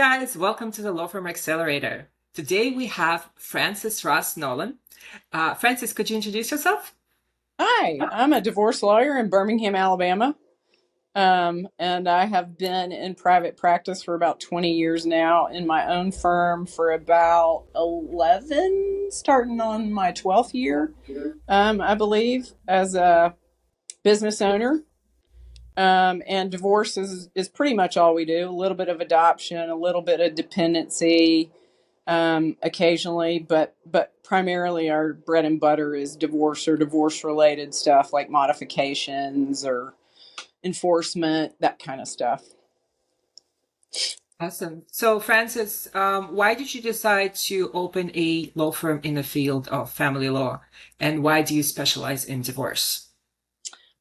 guys, welcome to the Law Firm Accelerator. Today we have Frances Ross Nolan. Frances, could you introduce yourself? Hi, I'm a divorce lawyer in Birmingham, Alabama. And I have been in private practice for about 20 years now, in my own firm for about 11, starting on my 12th year, I believe, as a business owner. And divorce is pretty much all we do. A little bit of adoption, a little bit of dependency, occasionally, but primarily our bread and butter is divorce or divorce related stuff like modifications or enforcement, that kind of stuff. Awesome. So, Frances, why did you decide to open a law firm in the field of family law? And why do you specialize in divorce?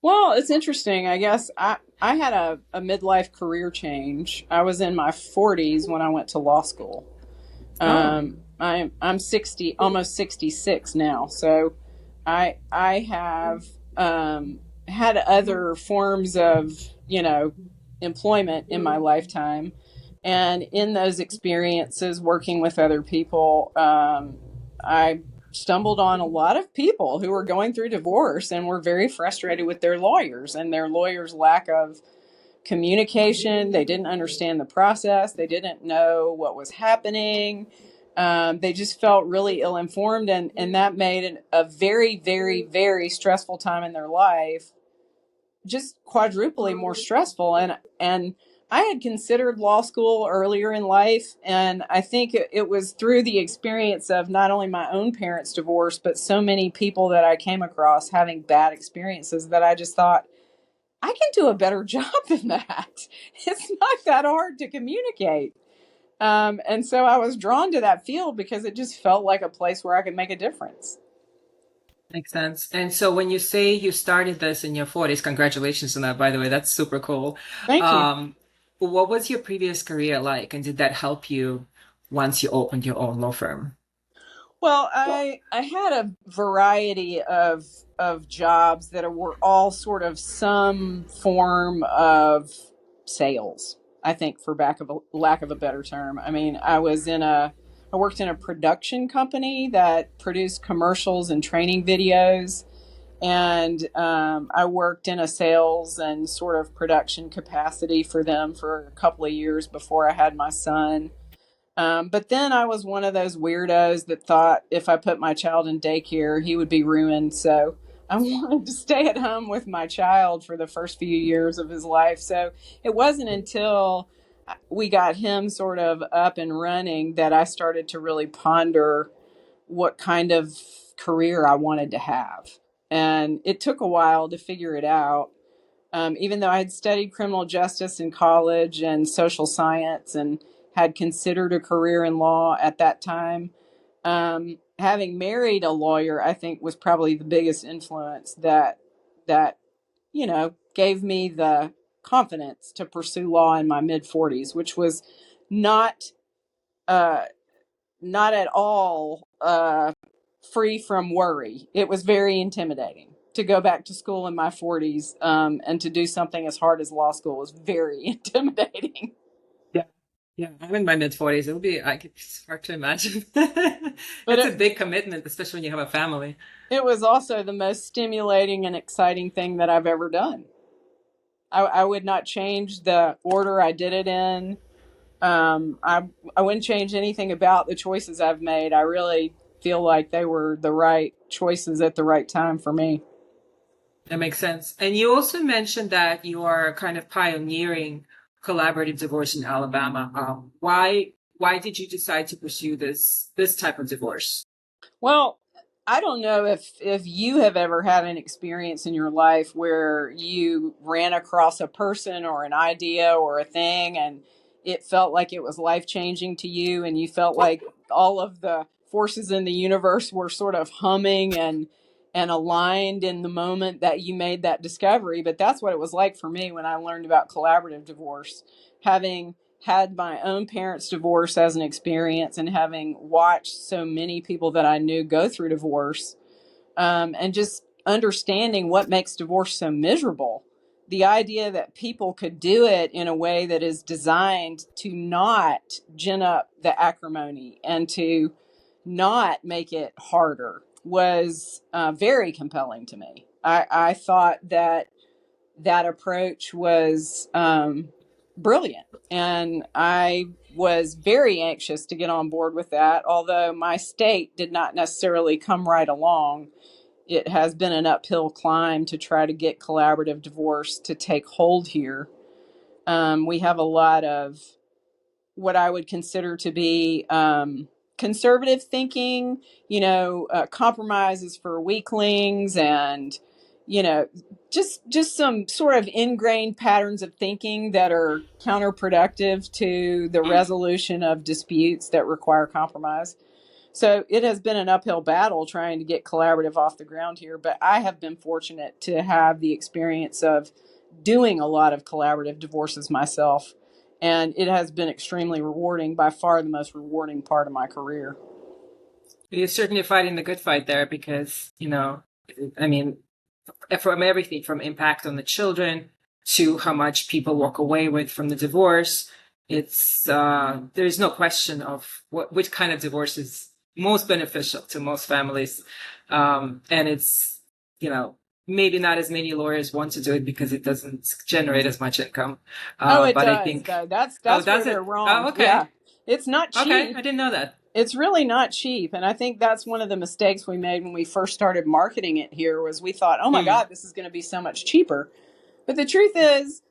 Well, it's interesting. I guess I had a midlife career change. I was in my 40s when I went to law school. Oh, I'm 60, almost 66 now. So I have had other forms of, employment in my lifetime. And in those experiences working with other people, I stumbled on a lot of people who were going through divorce and were very frustrated with their lawyers and their lawyers' lack of communication. They didn't understand the process. They didn't know what was happening. They just felt really ill informed, and that made it a very, very, very stressful time in their life, just quadruply more stressful. And I had considered law school earlier in life, and I think it was through the experience of not only my own parents' divorce, but so many people that I came across having bad experiences that I just thought, I can do a better job than that. It's not that hard to communicate. And so I was drawn to that field because it just felt like a place where I could make a difference. makes sense. And so when you say you started this in your 40s, congratulations on that, by the way. That's super cool. Thank you. Um, what was your previous career like, and did that help you once you opened your own law firm? Well, I had a variety of jobs that were all sort of some form of sales. I think, for lack of a better term. I mean, I worked in a production company that produced commercials and training videos, and I worked in a sales and sort of production capacity for them for a couple of years before I had my son. But then I was one of those weirdos that thought if I put my child in daycare, he would be ruined. So I wanted to stay at home with my child for the first few years of his life. So it wasn't until we got him sort of up and running that I started to really ponder what kind of career I wanted to have. And it took a while to figure it out. Even though I had studied criminal justice in college and social science and had considered a career in law at that time, having married a lawyer, I think, was probably the biggest influence that gave me the confidence to pursue law in my mid 40s, which was not uh, not at all free from worry. It was very intimidating to go back to school in my 40s, and to do something as hard as law school was very intimidating. Yeah. Yeah, I'm in my mid 40s. It'll be, it's hard to imagine. But It's a big commitment, especially when you have a family. it was also the most stimulating and exciting thing that I've ever done. I would not change the order I did it in. I wouldn't change anything about the choices I've made. I really feel like they were the right choices at the right time for me. That makes sense. And you also mentioned that you are kind of pioneering collaborative divorce in Alabama. Why did you decide to pursue this type of divorce? Well, I don't know if you have ever had an experience in your life where you ran across a person or an idea or a thing and it felt like it was life changing to you, and you felt like all of the forces in the universe were sort of humming and aligned in the moment that you made that discovery. But that's what it was like for me when I learned about collaborative divorce, having had my own parents' divorce as an experience and having watched so many people that I knew go through divorce, and just understanding what makes divorce so miserable, the idea that people could do it in a way that is designed to not gin up the acrimony and to not make it harder was very compelling to me. I thought that that approach was brilliant. And I was very anxious to get on board with that, although my state did not necessarily come right along. It has been an uphill climb to try to get collaborative divorce to take hold here. We have a lot of what I would consider to be conservative thinking, compromises for weaklings, and just some sort of ingrained patterns of thinking that are counterproductive to the resolution of disputes that require compromise. So it has been an uphill battle trying to get collaborative off the ground here, but I have been fortunate to have the experience of doing a lot of collaborative divorces myself, and it has been extremely rewarding, by far the most rewarding part of my career. You're certainly fighting the good fight there because, I mean, from everything from impact on the children to how much people walk away with from the divorce, it's there's no question of which kind of divorce is most beneficial to most families. And it's, maybe not as many lawyers want to do it because it doesn't generate as much income. Oh, it But I does, think, though. That's oh, where does they're it? Oh, wrong. okay. Yeah. It's not Okay. cheap. I didn't know that. It's really not cheap. And I think that's one of the mistakes we made when we first started marketing it here was we thought, oh my Hmm. God, this is going to be so much cheaper. But the truth is,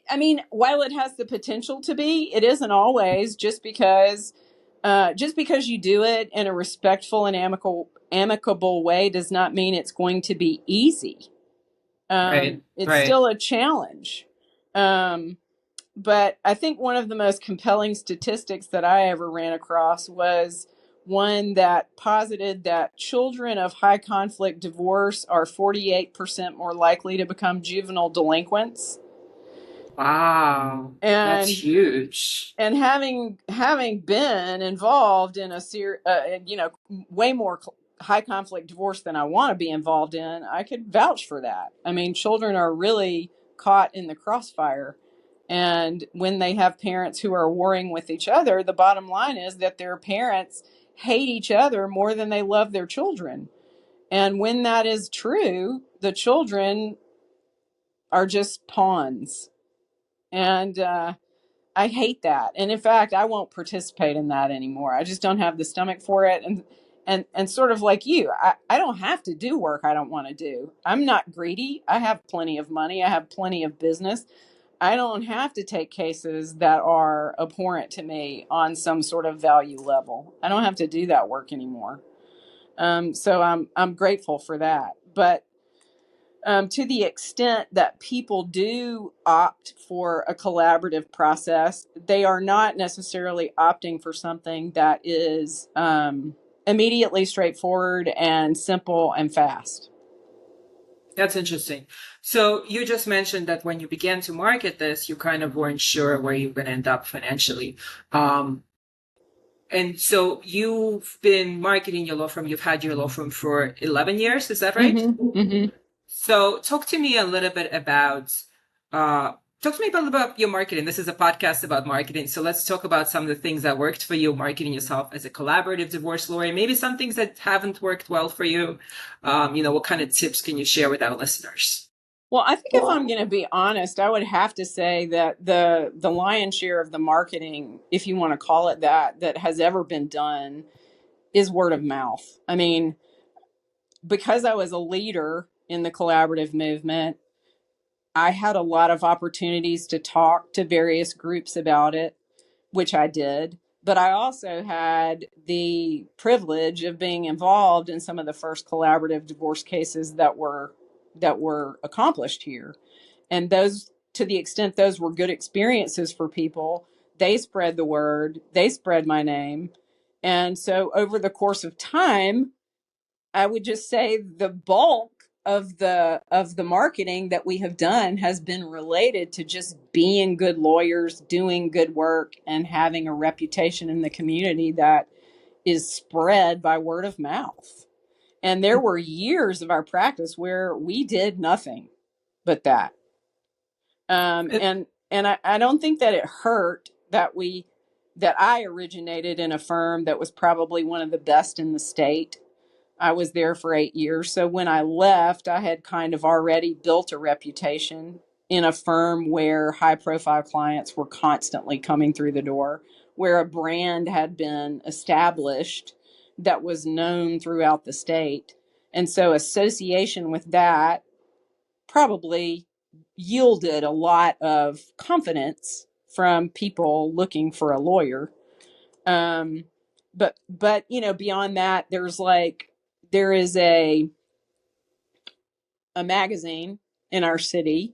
I mean, while it has the potential to be, it isn't always. Just because you do it in a respectful and amicable way does not mean it's going to be easy. Right. It's Right. still a challenge. Um, but I think one of the most compelling statistics that I ever ran across was one that posited that children of high conflict divorce are 48% more likely to become juvenile delinquents. Wow. That's And huge. having been involved in way more high conflict divorce than I want to be involved in, I could vouch for that. I mean, children are really caught in the crossfire, and when they have parents who are warring with each other, the bottom line is that their parents hate each other more than they love their children. And when that is true, the children are just pawns. And I hate that. And in fact, I won't participate in that anymore. I just don't have the stomach for it. And sort of like you, I don't have to do work I don't want to do. I'm not greedy. I have plenty of money. I have plenty of business. I don't have to take cases that are abhorrent to me on some sort of value level. I don't have to do that work anymore. So I'm grateful for that. But to the extent that people do opt for a collaborative process, they are not necessarily opting for something that is immediately straightforward and simple and fast. That's interesting. So you just mentioned that when you began to market this, you kind of weren't sure where you were going to end up financially. Um, and so you've been marketing your law firm. You've had your law firm for 11 years. Is that right? Mm-hmm, mm-hmm. So talk to me a little bit about your marketing. This is a podcast about marketing. So let's talk about some of the things that worked for you marketing yourself as a collaborative divorce lawyer. Maybe some things that haven't worked well for you. What kind of tips can you share with our listeners? Well, I think if I'm going to be honest, I would have to say that the lion's share of the marketing, if you want to call it that, that has ever been done is word of mouth. I mean, because I was a leader in the collaborative movement, I had a lot of opportunities to talk to various groups about it, which I did. But I also had the privilege of being involved in some of the first collaborative divorce cases that were accomplished here. And those, to the extent those were good experiences for people, they spread the word, they spread my name. And so over the course of time, I would just say the bulk of the marketing that we have done has been related to just being good lawyers, doing good work, and having a reputation in the community that is spread by word of mouth. And there were years of our practice where we did nothing but that. And I don't think that it hurt that I originated in a firm that was probably one of the best in the state. I was there for 8 years. So when I left, I had kind of already built a reputation in a firm where high profile clients were constantly coming through the door, where a brand had been established that was known throughout the state. And so association with that probably yielded a lot of confidence from people looking for a lawyer. Um, but beyond that, there is a magazine in our city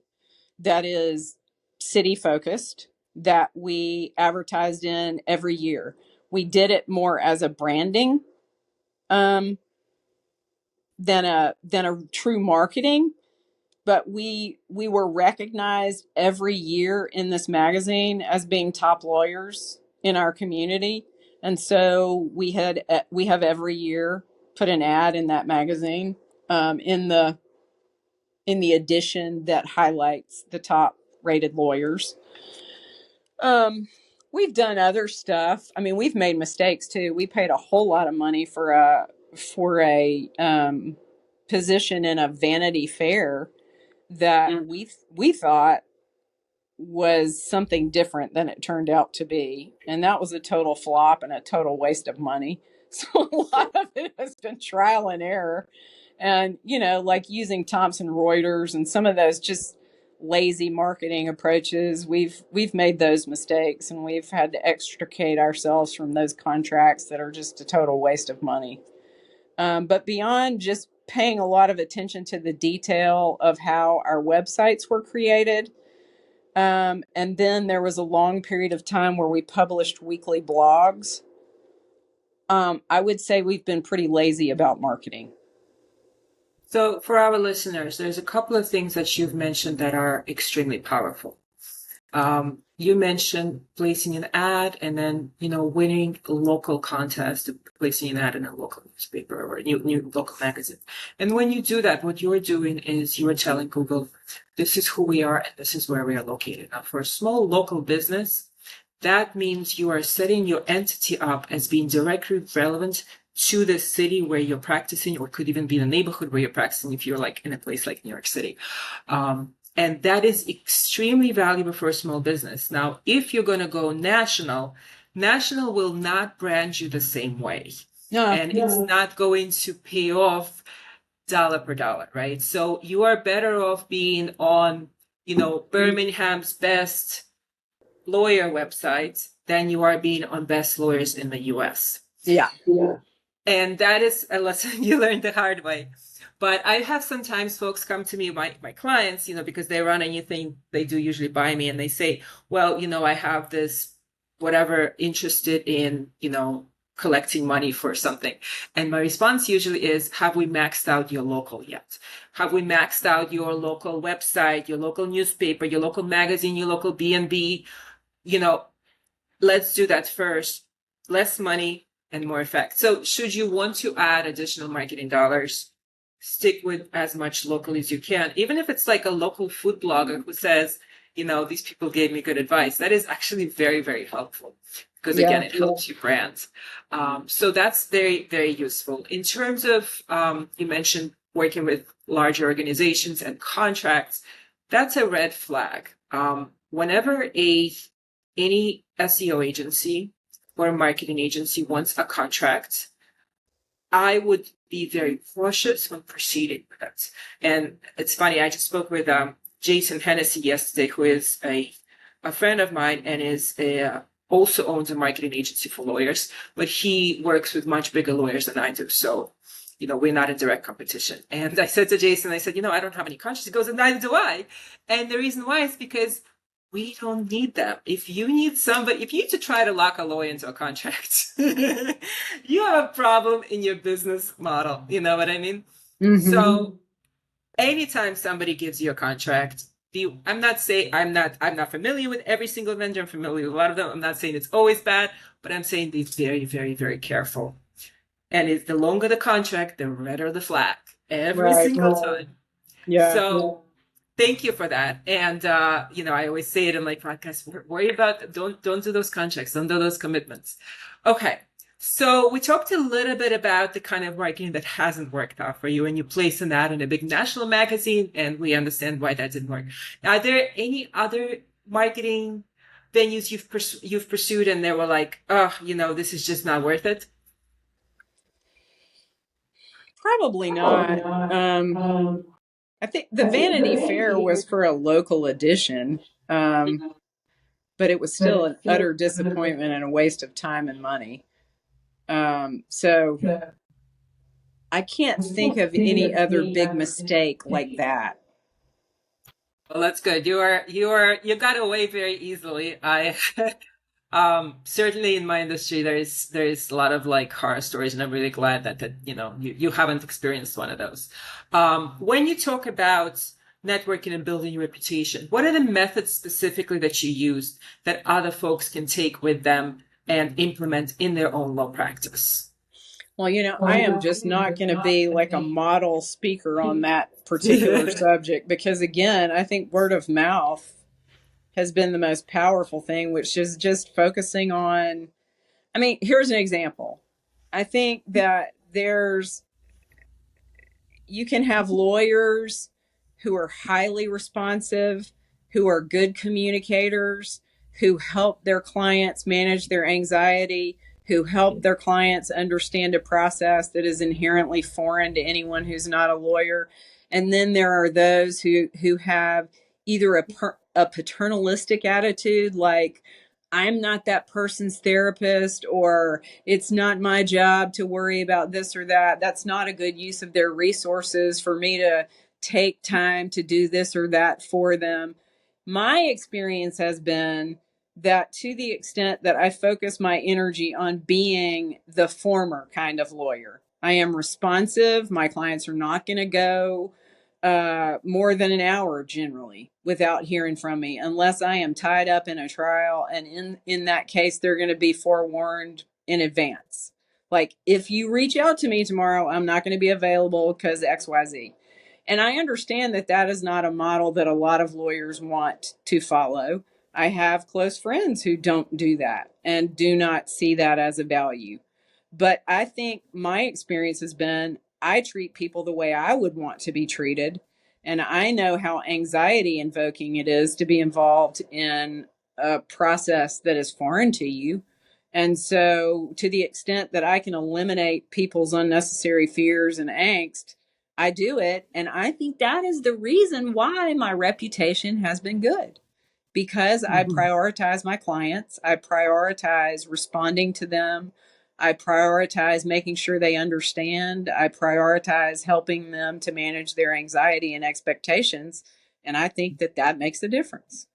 that is city focused that we advertised in every year. We did it more as a branding um, than a true marketing, but we were recognized every year in this magazine as being top lawyers in our community. And so we have every year put an ad in that magazine, in the edition that highlights the top rated lawyers. um we've done other stuff. I mean, we've made mistakes too. We paid a whole lot of money for a position in a Vanity Fair that Mm. we thought was something different than it turned out to be. And that was a total flop and a total waste of money. So a lot of it has been trial and error. And, like using Thomson Reuters and some of those just lazy marketing approaches, we've made those mistakes, and we've had to extricate ourselves from those contracts that are just a total waste of money. But beyond just paying a lot of attention to the detail of how our websites were created, and then there was a long period of time where we published weekly blogs. I would say we've been pretty lazy about marketing. So for our listeners, there's a couple of things that you've mentioned that are extremely powerful. You mentioned placing an ad and then, winning a local contest, placing an ad in a local newspaper or a new local magazine. And when you do that, what you're doing is you are telling Google, this is who we are and this is where we are located. Now, for a small local business, that means you are setting your entity up as being directly relevant to the city where you're practicing, or could even be the neighborhood where you're practicing if you're like in a place like New York City. And that is extremely valuable for a small business. Now, if you're going to go national will not brand you the same way. And it's not going to pay off dollar per dollar, right? So you are better off being on, Birmingham's best lawyer website than you are being on best lawyers in the US. Yeah. And that is a lesson you learned the hard way. But I have sometimes folks come to me, my clients, because they run a new thing, they do usually buy me, and they say, well, I have this whatever interested in, collecting money for something. And my response usually is, have we maxed out your local yet? Have we maxed out your local website, your local newspaper, your local magazine, your local B&B? Let's do that first. Less money and more effect. So should you want to add additional marketing dollars, stick with as much local as you can, even if it's like a local food blogger who says, these people gave me good advice. That is actually very, very helpful because, again, it helps you brand. So that's very, very useful. In terms of, you mentioned working with larger organizations and contracts, that's a red flag. Whenever any SEO agency or marketing agency wants a contract, I would be very cautious when proceeding with it. And it's funny, I just spoke with Jason Hennessy yesterday, who is a friend of mine and also owns a marketing agency for lawyers, but he works with much bigger lawyers than I do. So, we're not in direct competition. And I said to Jason, I said, I don't have any contracts. He goes, and neither do I. And the reason why is because we don't need them. If you need to try to lock a lawyer into a contract, you have a problem in your business model. You know what I mean? Mm-hmm. So anytime somebody gives you a contract, I'm not familiar with every single vendor. I'm familiar with a lot of them. I'm not saying it's always bad, but I'm saying be very, very, very careful. And the longer the contract, the redder the flag every single time. Yeah. So Thank you for that. And I always say it in my podcast, worry about don't do those contracts, don't do those commitments. Okay. So we talked a little bit about the kind of marketing that hasn't worked out for you, and you placed an ad in a big national magazine, and we understand why that didn't work. Are there any other marketing venues you've pursued and they were like, oh, this is just not worth it? Probably not. I think the Vanity Fair was for a local edition, but it was still an utter disappointment and a waste of time and money. So I can't think of any other big mistake like that. Well, that's good. You got away very easily. I certainly in my industry there is a lot of like horror stories, and I'm really glad that you haven't experienced one of those. When you talk about networking and building your reputation, what are the methods specifically that you used that other folks can take with them and implement in their own law practice? Well, I am just not going to be like a model speaker on that particular subject because, again, I think word of mouth has been the most powerful thing, which is just focusing on. I mean, here's an example. I think that you can have lawyers who are highly responsive, who are good communicators, who help their clients manage their anxiety, who help their clients understand a process that is inherently foreign to anyone who's not a lawyer. And then there are those who have either a paternalistic attitude, like, I'm not that person's therapist, or it's not my job to worry about this or that. That's not a good use of their resources for me to take time to do this or that for them. My experience has been that to the extent that I focus my energy on being the former kind of lawyer, I am responsive. My clients are not going to go more than an hour generally without hearing from me unless I am tied up in a trial. And in that case, they're going to be forewarned in advance. Like, if you reach out to me tomorrow, I'm not going to be available because XYZ. And I understand that that is not a model that a lot of lawyers want to follow. I have close friends who don't do that and do not see that as a value. But I think my experience has been I treat people the way I would want to be treated. And I know how anxiety invoking it is to be involved in a process that is foreign to you. And so, to the extent that I can eliminate people's unnecessary fears and angst, I do it. And I think that is the reason why my reputation has been good, because I prioritize my clients, I prioritize responding to them, I prioritize making sure they understand, I prioritize helping them to manage their anxiety and expectations. And I think that that makes a difference.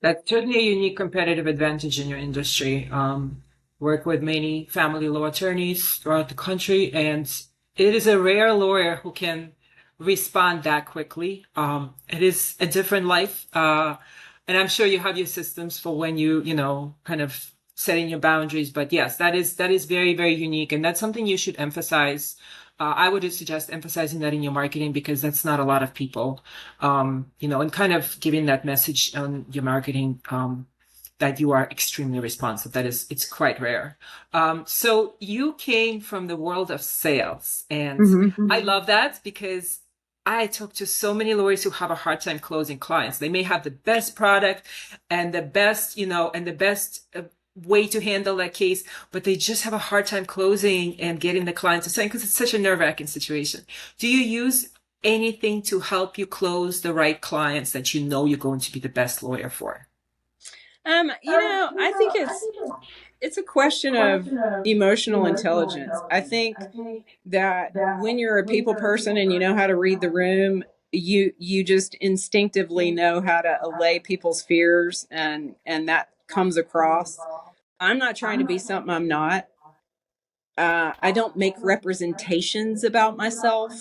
That's certainly a unique competitive advantage in your industry. Work with many family law attorneys throughout the country, and it is a rare lawyer who can respond that quickly. It is a different life, and I'm sure you have your systems for when kind of setting your boundaries. But yes, that is very, very unique, and that's something you should emphasize. I would suggest emphasizing that in your marketing because that's not a lot of people, and kind of giving that message on your marketing, that you are extremely responsive. It's quite rare. So you came from the world of sales, and I love that because I talk to so many lawyers who have a hard time closing clients. They may have the best product and the best, and the best way to handle that case, but they just have a hard time closing and getting the client to sign because it's such a nerve-wracking situation. Do you use anything to help you close the right clients that you know you're going to be the best lawyer for? I think it's a question of emotional intelligence. I think that when you're a people person and you know how to read the room, you just instinctively know how to allay people's fears, and that comes across. I'm not trying to be something I'm not. I don't make representations about myself.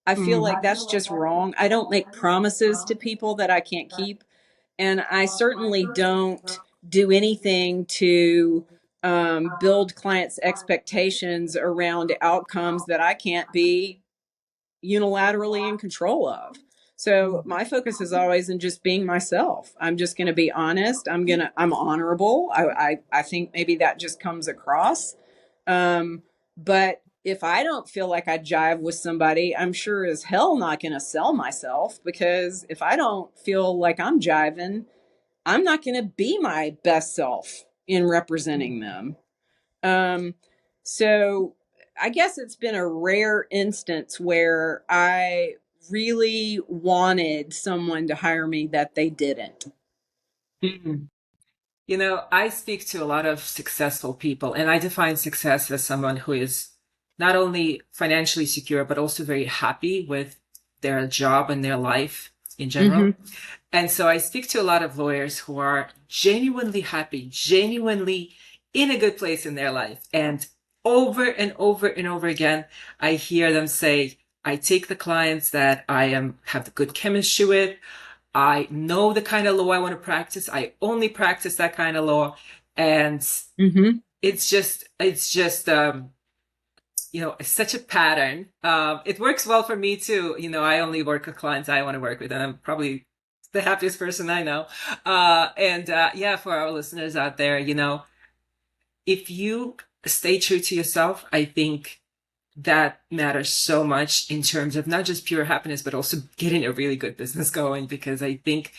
I feel like that's just wrong. I don't make promises to people that I can't keep. And I certainly don't do anything to build clients' expectations around outcomes that I can't be unilaterally in control of. So my focus is always in just being myself. I'm just going to be honest. I'm honorable. I think maybe that just comes across. But if I don't feel like I jive with somebody, I'm sure as hell not going to sell myself, because if I don't feel like I'm jiving, I'm not going to be my best self in representing them. Um, so I guess it's been a rare instance where I really wanted someone to hire me that they didn't. Mhm. You know, I speak to a lot of successful people, and I define success as someone who is not only financially secure, but also very happy with their job and their life in general. Mm-hmm. And so I speak to a lot of lawyers who are genuinely happy, genuinely in a good place in their life. And over and over again, I hear them say, I take the clients that have the good chemistry with. I know the kind of law I want to practice. I only practice that kind of law. And Mm-hmm. it's just it's such a pattern. It works well for me too. You know, I only work with clients I want to work with, and I'm probably the happiest person I know. Yeah, for our listeners out there, if you stay true to yourself, I think that matters so much in terms of not just pure happiness, but also getting a really good business going. Because I think,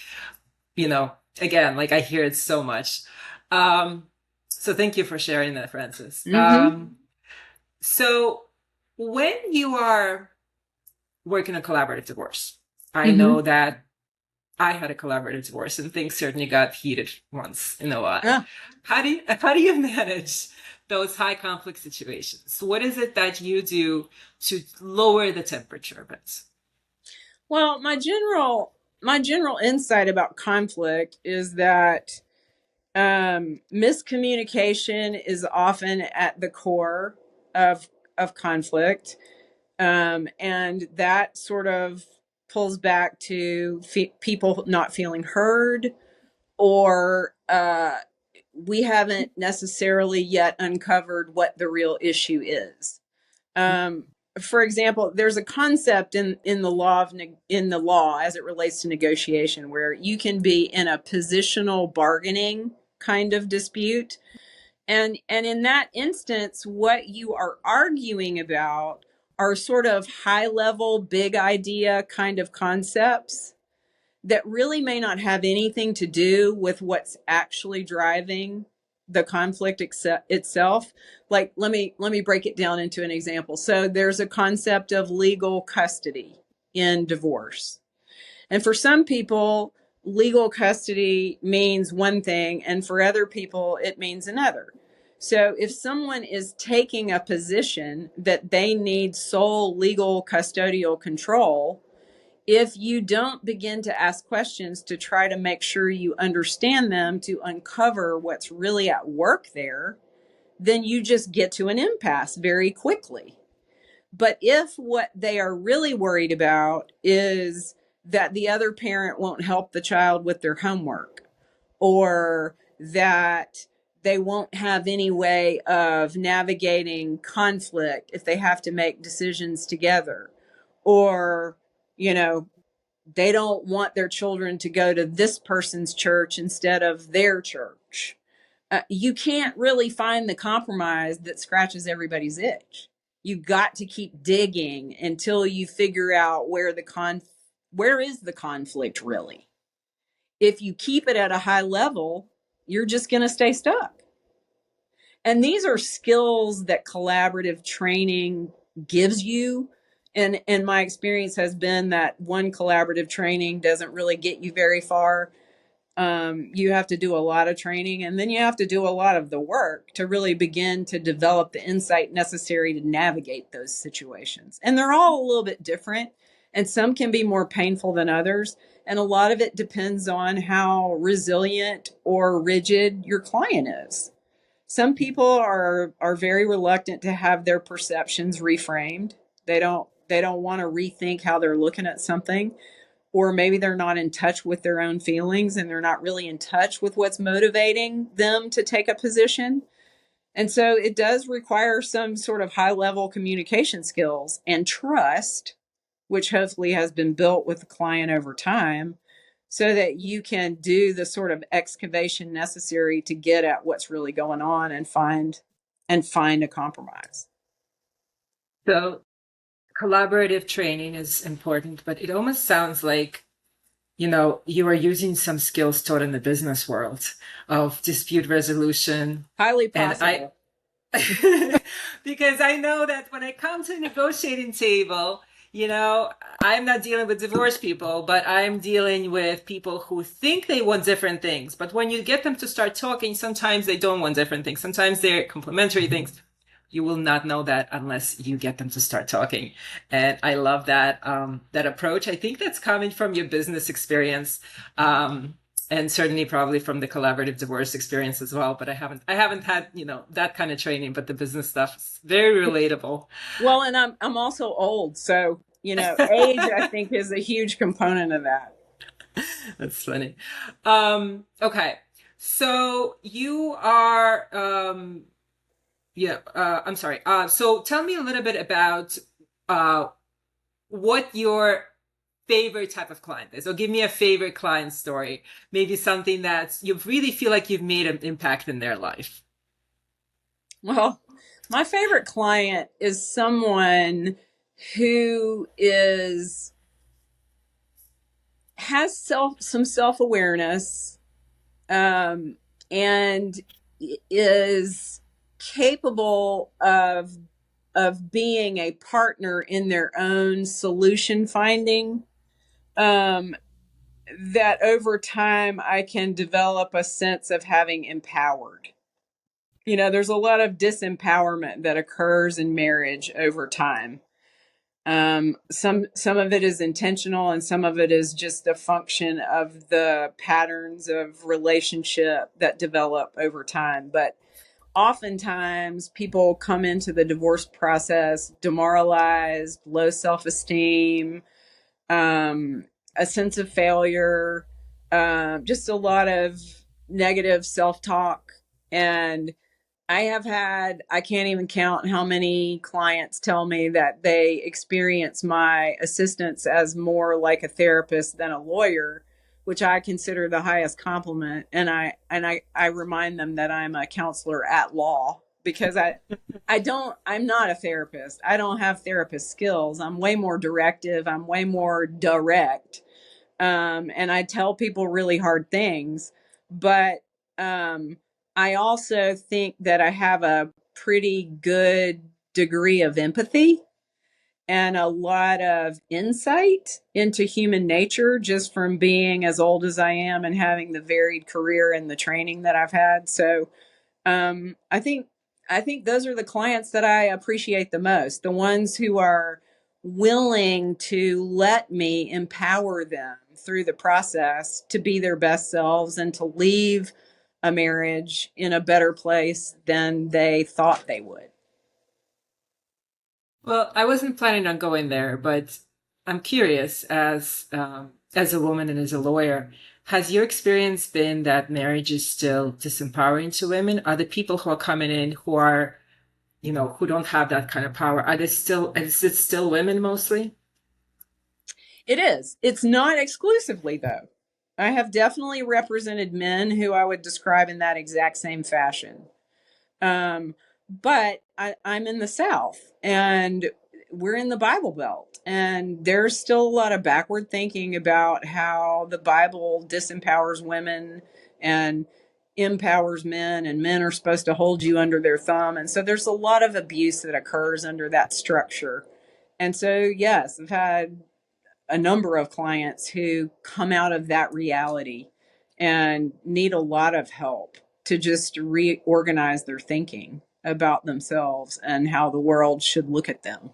again, like I hear it so much. Um, so thank you for sharing that, Frances. Mm-hmm. So when you are working a collaborative divorce, I Mm-hmm. know that I had a collaborative divorce and things certainly got heated once in a while. Yeah. How do you manage those high conflict situations? What is it that you do to lower the temperature a bit? Well, my general insight about conflict is that miscommunication is often at the core of conflict, and that sort of pulls back to people not feeling heard, or we haven't necessarily yet uncovered what the real issue is. Um, for example, there's a concept in the in the law as it relates to negotiation where you can be in a positional bargaining kind of dispute, and in that instance, what you are arguing about are sort of high level, big idea kind of concepts that really may not have anything to do with what's actually driving the conflict itself. Like, let me break it down into an example. So there's a concept of legal custody in divorce, and for some people legal custody means one thing, and for other people it means another. So if someone is taking a position that they need sole legal custodial control, if you don't begin to ask questions to try to make sure you understand them, to uncover what's really at work there, then you just get to an impasse very quickly. But if what they are really worried about is that the other parent won't help the child with their homework, or that they won't have any way of navigating conflict if they have to make decisions together, or, you know, they don't want their children to go to this person's church instead of their church. You can't really find the compromise that scratches everybody's itch. You got to keep digging until you figure out where is the conflict really. If you keep it at a high level, you're just going to stay stuck. And these are skills that collaborative training gives you. And my experience has been that one collaborative training doesn't really get you very far. You have to do a lot of training, and then you have to do a lot of the work to really begin to develop the insight necessary to navigate those situations. And they're all a little bit different, and some can be more painful than others. And a lot of it depends on how resilient or rigid your client is. Some people are very reluctant to have their perceptions reframed. They don't want to rethink how they're looking at something, or maybe they're not in touch with their own feelings and they're not really in touch with what's motivating them to take a position. And so it does require some sort of high level communication skills and trust which hopefully has been built with the client over time, so that you can do the sort of excavation necessary to get at what's really going on and find a compromise. So collaborative training is important, but it almost sounds like, you are using some skills taught in the business world of dispute resolution. Highly And possible. because I know that when I come to a negotiating table, I'm not dealing with divorced people, but I'm dealing with people who think they want different things. But when you get them to start talking, sometimes they don't want different things. Sometimes they're complementary things. You will not know that unless you get them to start talking. And I love that approach. I think that's coming from your business experience. And certainly probably from the collaborative divorce experience as well. But I haven't had, that kind of training, but the business stuff is very relatable. Well, and I'm also old, so age I think is a huge component of that. That's funny. Okay. So you are, yeah, I'm sorry. So tell me a little bit about uh, what your favorite type of client is. So give me a favorite client story. Maybe something that you really feel like you've made an impact in their life. Well, my favorite client is someone who is has some self-awareness, and is capable of being a partner in their own solution finding, that over time I can develop a sense of having empowered. There's a lot of disempowerment that occurs in marriage over time. Some of it is intentional, and some of it is just a function of the patterns of relationship that develop over time. But oftentimes people come into the divorce process demoralized, low self-esteem, a sense of failure, just a lot of negative self-talk. And I can't even count how many clients tell me that they experience my assistance as more like a therapist than a lawyer, which I consider the highest compliment. And I remind them that I'm a counselor at law, because I'm not a therapist. I don't have therapist skills. I'm way more directive. I'm way more direct. And I tell people really hard things, but, I also think that I have a pretty good degree of empathy and a lot of insight into human nature, just from being as old as I am and having the varied career and the training that I've had. So, I think those are the clients that I appreciate the most, the ones who are willing to let me empower them through the process to be their best selves and to leave a marriage in a better place than they thought they would. Well, I wasn't planning on going there, but I'm curious as a woman and as a lawyer, has your experience been that marriage is still disempowering to women? Are the people who are coming in who are, who don't have that kind of power, is it still women mostly? It is. It's not exclusively, though. I have definitely represented men who I would describe in that exact same fashion. Um, but I'm in the South, and we're in the Bible Belt, and there's still a lot of backward thinking about how the Bible disempowers women and empowers men, and men are supposed to hold you under their thumb. And so there's a lot of abuse that occurs under that structure. And so, yes, I've had a number of clients who come out of that reality and need a lot of help to just reorganize their thinking about themselves and how the world should look at them.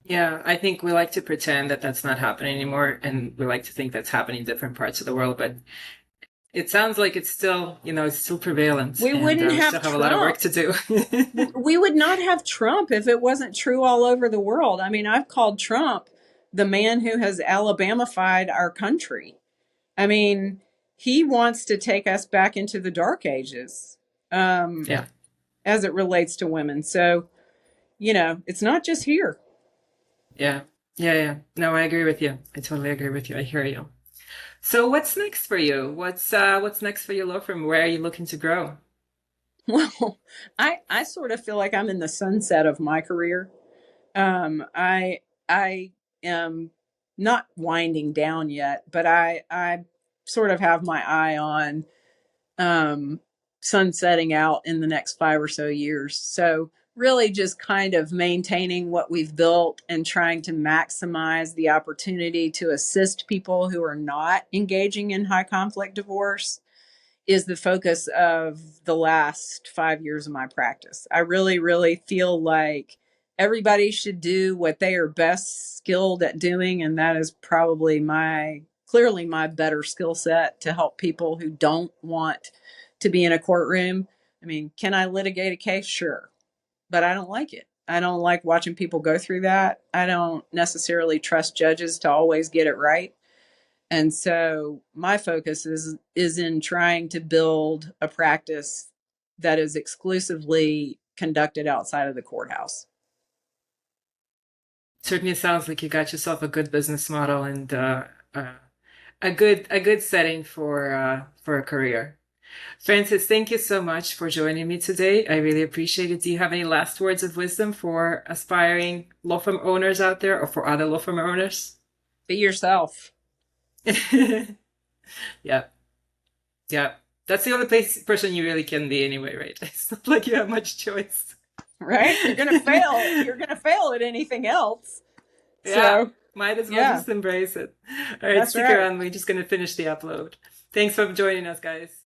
Yeah, I think we like to pretend that that's not happening anymore, and we like to think that's happening in different parts of the world, but it sounds like it's still, it's still prevalent, We and wouldn't we have still have a lot of work Trump. to do. We would not have Trump if it wasn't true all over the world. I mean, I've called Trump the man who has Alabamified our country. I mean, he wants to take us back into the dark ages, Yeah. as it relates to women. So, it's not just here. Yeah. Yeah, yeah. No, I agree with you. I totally agree with you. I hear you. So what's next for you? What's next for your law firm? Where are you looking to grow? Well, I sort of feel like I'm in the sunset of my career. I am not winding down yet, but I sort of have my eye on um, sunsetting out in the next 5 or so years. So really just kind of maintaining what we've built and trying to maximize the opportunity to assist people who are not engaging in high conflict divorce is the focus of the last 5 years of my practice. I really, really feel like everybody should do what they are best skilled at doing. And that is probably clearly my better skill set to help people who don't want to be in a courtroom. I mean, can I litigate a case? Sure. But I don't like it. I don't like watching people go through that. I don't necessarily trust judges to always get it right. And so my focus is in trying to build a practice that is exclusively conducted outside of the courthouse. Certainly sounds like you got yourself a good business model and a good setting for a career. Francis, thank you so much for joining me today. I really appreciate it. Do you have any last words of wisdom for aspiring law firm owners out there or for other law firm owners? Be yourself, Yeah, yeah. That's the only person you really can be anyway, right? It's not like you have much choice. right? You're going to fail. You're going to fail at anything else. Yeah, So, might as well yeah, just embrace it. All right, that's stick right. around. We're just going to finish the upload. Thanks for joining us, guys.